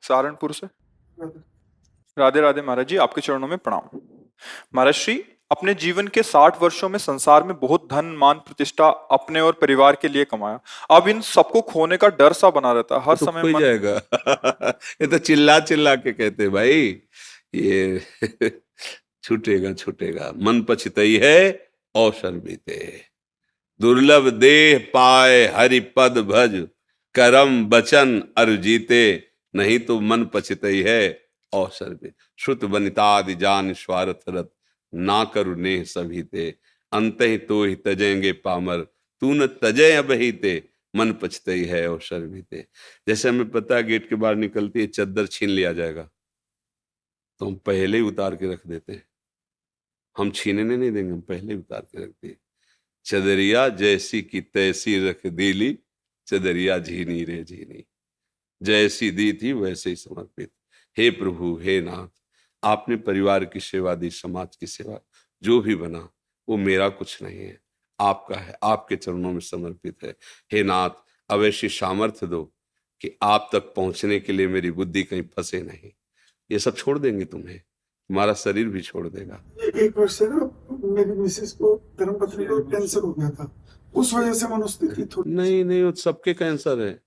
सहारनपुर से। राधे राधे महाराज जी, आपके चरणों में प्रणाम। महाराज श्री, अपने जीवन के 60 वर्षों में संसार में बहुत धन मान प्रतिष्ठा अपने और परिवार के लिए कमाया। अब इन सबको खोने का डर सा बना रहता है, हर वो तो समय खो ही मन। जाएगा। ये तो चिल्ला चिल्ला के कहते हैं भाई, ये छूटेगा छूटेगा, मन पछतई है अवसर बीते। दुर्लभ देह पाए हरि पद भज, करम बचन अरु जीते, नहीं तो मन पछतई है अवसर बीते। श्रुत बनितादि जान स्वार्थ रत, ना करु नेह सभी ते, अंत ही तो ही तजेंगे पामर, तू न तजे अब ही ते, मन पछतई है अवसर बीते। जैसे हमें पता है गेट के बाहर निकलती है चद्दर छीन लिया जाएगा, तो हम पहले ही उतार के रख देते हैं। हम छीनने नहीं देंगे, हम पहले ही उतार के रख दिए। चदरिया जैसी की तैसी रख दिली, चदरिया झीनी रे झीनी, जैसी दी थी वैसे ही समर्पित। हे प्रभु हे नाथ, आपने परिवार की सेवा दी, समाज की सेवा, जो भी बना वो मेरा कुछ नहीं है, आपका है, आपके चरणों में समर्पित है। हे नाथ, अब ऐसी सामर्थ्य दो कि आप तक पहुंचने के लिए मेरी बुद्धि कहीं फंसे नहीं। ये सब छोड़ देंगे तुम्हें, तुम्हारा शरीर भी छोड़ देगा। एक वर्ष से ना मेरी मिसेस को, धर्मपत्नी को कैंसर हो गया था, उस वजह से मनोस्थिति थोड़ी। नहीं नहीं, वो सबके कैंसर है।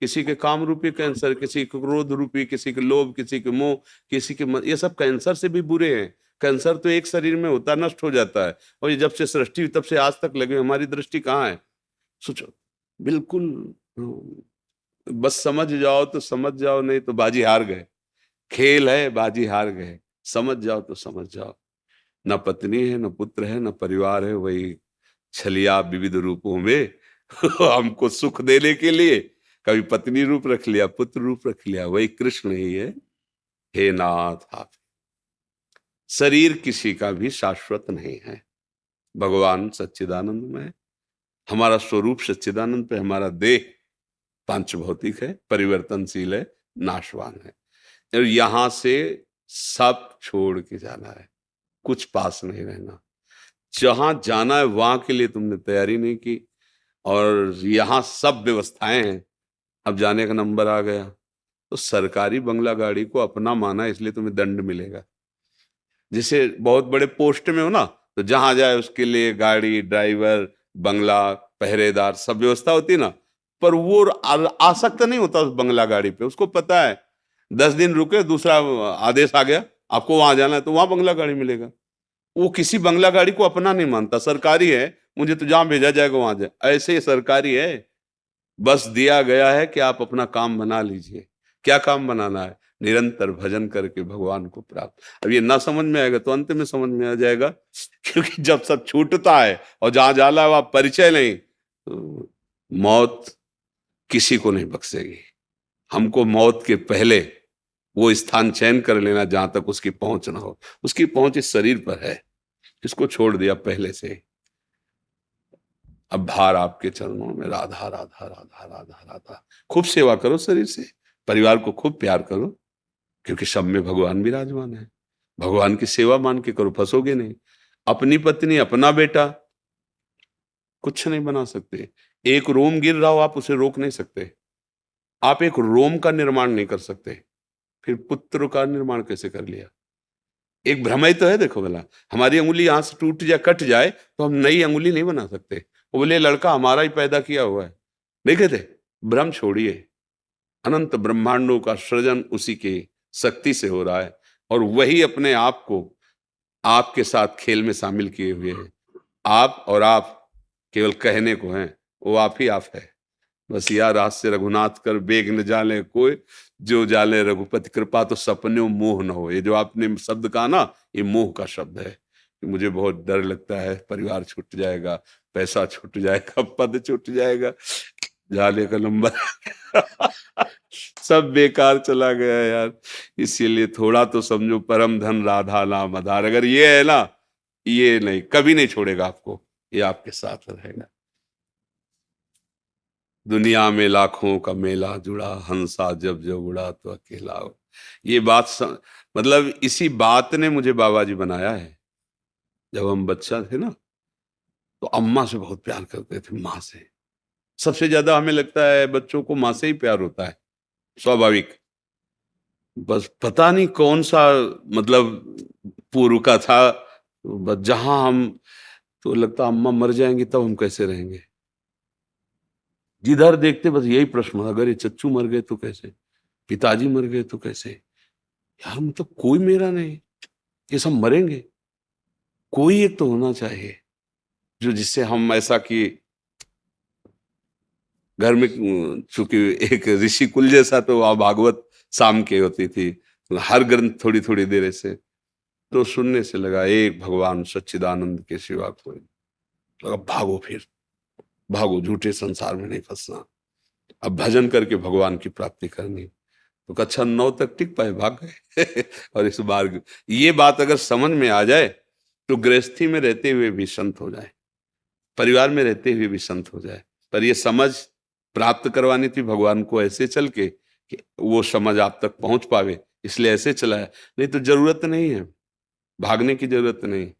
किसी के काम रूपी कैंसर, किसी के क्रोध रूपी, किसी के लोभ, किसी के मोह, किसी के ये सब कैंसर से भी बुरे हैं। कैंसर तो एक शरीर में होता, नष्ट हो जाता है, और ये जब से सृष्टि हुई तब से आज तक लगे, हमारी दृष्टि कहाँ है? सोचो, बिल्कुल। बस समझ जाओ तो समझ जाओ, नहीं तो बाजी हार गए। खेल है, बाजी हार गए। समझ जाओ तो समझ जाओ। न पत्नी है, न पुत्र है, न परिवार है, वही छलिया विविध रूपों में हमको सुख देने के लिए कभी पत्नी रूप रख लिया, पुत्र रूप रख लिया, वही कृष्ण ही है। हे नाथ, आप, शरीर किसी का भी शाश्वत नहीं है। भगवान सच्चिदानंद में है, हमारा स्वरूप सच्चिदानंद पे, हमारा देह पांच भौतिक है, परिवर्तनशील है, नाशवान है, और यहां से सब छोड़ के जाना है, कुछ पास नहीं रहना। जहां जाना है वहां के लिए तुमने तैयारी नहीं की, और यहाँ सब व्यवस्थाएं हैं, अब जाने का नंबर आ गया, तो सरकारी बंगला गाड़ी को अपना माना, इसलिए तुम्हें दंड मिलेगा। जैसे बहुत बड़े पोस्ट में हो ना, तो जहां जाए उसके लिए गाड़ी, ड्राइवर, बंगला, पहरेदार, सब व्यवस्था होती है ना, पर वो आसक्त नहीं होता उस बंगला गाड़ी पे। उसको पता है 10 दिन रुके, दूसरा आदेश आ गया, आपको वहां जाना है, तो वहां बंगला गाड़ी मिलेगा। वो किसी बंगला गाड़ी को अपना नहीं मानता, सरकारी है, मुझे तो जहां भेजा जाएगा वहां जाए। ऐसे ही सरकारी है, बस दिया गया है कि आप अपना काम बना लीजिए। क्या काम बनाना है? निरंतर भजन करके भगवान को प्राप्त। अब ये ना समझ में आएगा तो अंत में समझ में आ जाएगा, क्योंकि जब सब छूटता है और जहां जाला है वहां परिचय नहीं, तो मौत किसी को नहीं बख्शेगी। हमको मौत के पहले वो स्थान चयन कर लेना जहां तक उसकी पहुंच ना हो। उसकी पहुंच इस शरीर पर है, इसको छोड़ दिया पहले से ही। अब भार आपके चरणों में, राधा राधा राधा राधा राधा। खूब सेवा करो शरीर से, परिवार को खूब प्यार करो, क्योंकि सब में भगवान विराजमान है। भगवान की सेवा मान के करो, फंसोगे नहीं। अपनी पत्नी, अपना बेटा कुछ नहीं बना सकते। एक रोम गिर रहा हो, आप उसे रोक नहीं सकते। आप एक रोम का निर्माण नहीं कर सकते, फिर पुत्र का निर्माण कैसे कर लिया? एक भ्रम ही तो है। देखो भला, हमारी अंगुली यहां से टूट जाए, कट जाए, तो हम नई अंगुली नहीं बना सकते। वो बोले लड़का हमारा ही पैदा किया हुआ है, देखे थे। भ्रम छोड़िए, अनंत ब्रह्मांडों का सृजन उसी की शक्ति से हो रहा है, और वही अपने आप को आपके साथ खेल में शामिल किए हुए हैं। आप और आप केवल कहने को हैं, वो आप ही आप है। बस या रात से रघुनाथ कर बेग न जाले कोई, जो जाले रघुपति कृपा तो सपने मोह न हो। ये जो आपने शब्द कहा ना, ये मोह का शब्द है। कि मुझे बहुत डर लगता है, परिवार छूट जाएगा, पैसा छूट जाएगा, पद छूट जाएगा, जाले का नंबर सब बेकार चला गया यार। इसीलिए थोड़ा तो समझो, परम धन राधा नाम आधार। अगर ये है ना, ये नहीं, कभी नहीं छोड़ेगा आपको, ये आपके साथ रहेगा। दुनिया में लाखों का मेला जुड़ा, हंसा जब जब उड़ा तो अकेला हो। ये बात मतलब इसी बात ने मुझे बाबा जी बनाया है। जब हम बच्चा थे ना, तो अम्मा से बहुत प्यार करते थे, माँ से। सबसे ज्यादा हमें लगता है बच्चों को माँ से ही प्यार होता है, स्वाभाविक। बस पता नहीं कौन सा मतलब पूर्व का था, बस जहां हम तो लगता अम्मा मर जाएंगी तब हम कैसे रहेंगे। जिधर देखते बस यही प्रश्न, अगर ये चच्चू मर गए तो कैसे, पिताजी मर गए तो कैसे, यार मतलब कोई मेरा नहीं, ये सब मरेंगे, कोई एक तो होना चाहिए जो जिससे हम ऐसा कि घर में चूंकि एक ऋषि कुल जैसा तो वहां भागवत शाम के होती थी, तो हर ग्रंथ थोड़ी थोड़ी देर ऐसे तो सुनने से लगा एक भगवान सच्चिदानंद के सिवा कोई, लगा भागो, फिर भागो, झूठे संसार में नहीं फंसना, अब भजन करके भगवान की प्राप्ति करनी। तो कक्षा 9 तक टिक पाए, भाग गए और इस बार ये बात अगर समझ में आ जाए तो गृहस्थी में रहते हुए भी संत हो जाए, परिवार में रहते हुए भी संत हो जाए। पर ये समझ प्राप्त करवानी थी भगवान को ऐसे चल के कि वो समझ आप तक पहुंच पावे, इसलिए ऐसे चला है। नहीं तो जरूरत नहीं है, भागने की जरूरत नहीं,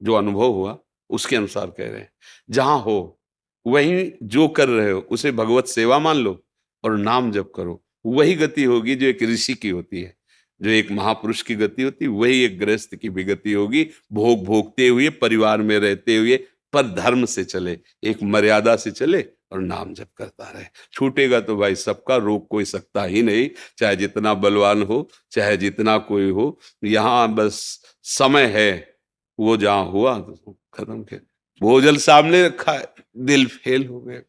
जो अनुभव हुआ उसके अनुसार कह रहे हैं। जहां हो वहीं जो कर रहे हो उसे भगवत सेवा मान लो और नाम जप करो, वही गति होगी जो एक ऋषि की होती है, जो एक महापुरुष की गति होती है, वही एक गृहस्थ की भी गति होगी। भोग भोगते हुए, परिवार में रहते हुए, पर धर्म से चले, एक मर्यादा से चले और नाम जप करता रहे। छूटेगा तो भाई सबका, रोक कोई सकता ही नहीं, चाहे जितना बलवान हो, चाहे जितना कोई हो। यहाँ बस समय है, वो जहां हुआ तो खत्म के, भोजल सामने रखा है, दिल फेल हो गया।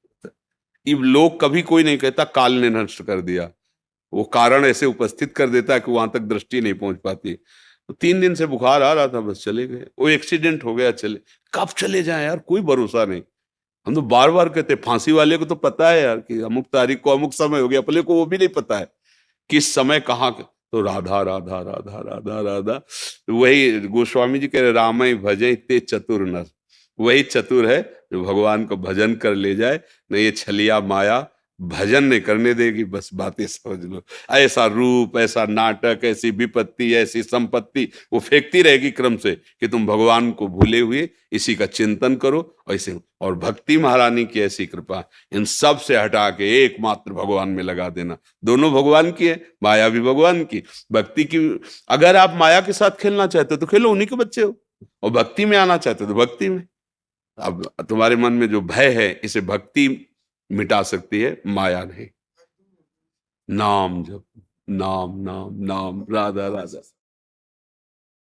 ये लोग कभी कोई नहीं कहता काल ने नष्ट कर दिया, वो कारण ऐसे उपस्थित कर देता है कि वहां तक दृष्टि नहीं पहुंच पाती। तो 3 दिन से बुखार आ रहा था, बस चले गए, वो एक्सीडेंट हो गया, चले, कब चले जाए यार कोई भरोसा नहीं। हम तो बार बार कहते, फांसी वाले को तो पता है यार कि अमुक तारीख को अमुक समय हो गया, अपने को वो भी नहीं पता है किस समय कहाँ। तो राधा राधा राधा राधा राधा, वही गोस्वामी जी कह रहे, रामय भजय ते चतुर नर, वही चतुर है जो भगवान को भजन कर ले जाए। नहीं ये छलिया माया भजन नहीं करने देगी, बस बातें समझ लो। ऐसा रूप, ऐसा नाटक, ऐसी विपत्ति, ऐसी संपत्ति वो फेंकती रहेगी क्रम से कि तुम भगवान को भूले हुए इसी का चिंतन करो ऐसे। और भक्ति महारानी की ऐसी कृपा, इन सब से हटा के एकमात्र भगवान में लगा देना। दोनों भगवान की है, माया भी भगवान की, भक्ति की। अगर आप माया के साथ खेलना चाहते हो तो खेलो, उन्हीं के बच्चे हो, और भक्ति में आना चाहते हो तो भक्ति में। अब तुम्हारे मन में जो भय है, इसे भक्ति मिटा सकती है, माया नहीं। नाम जप, नाम नाम नाम, राधा राधा।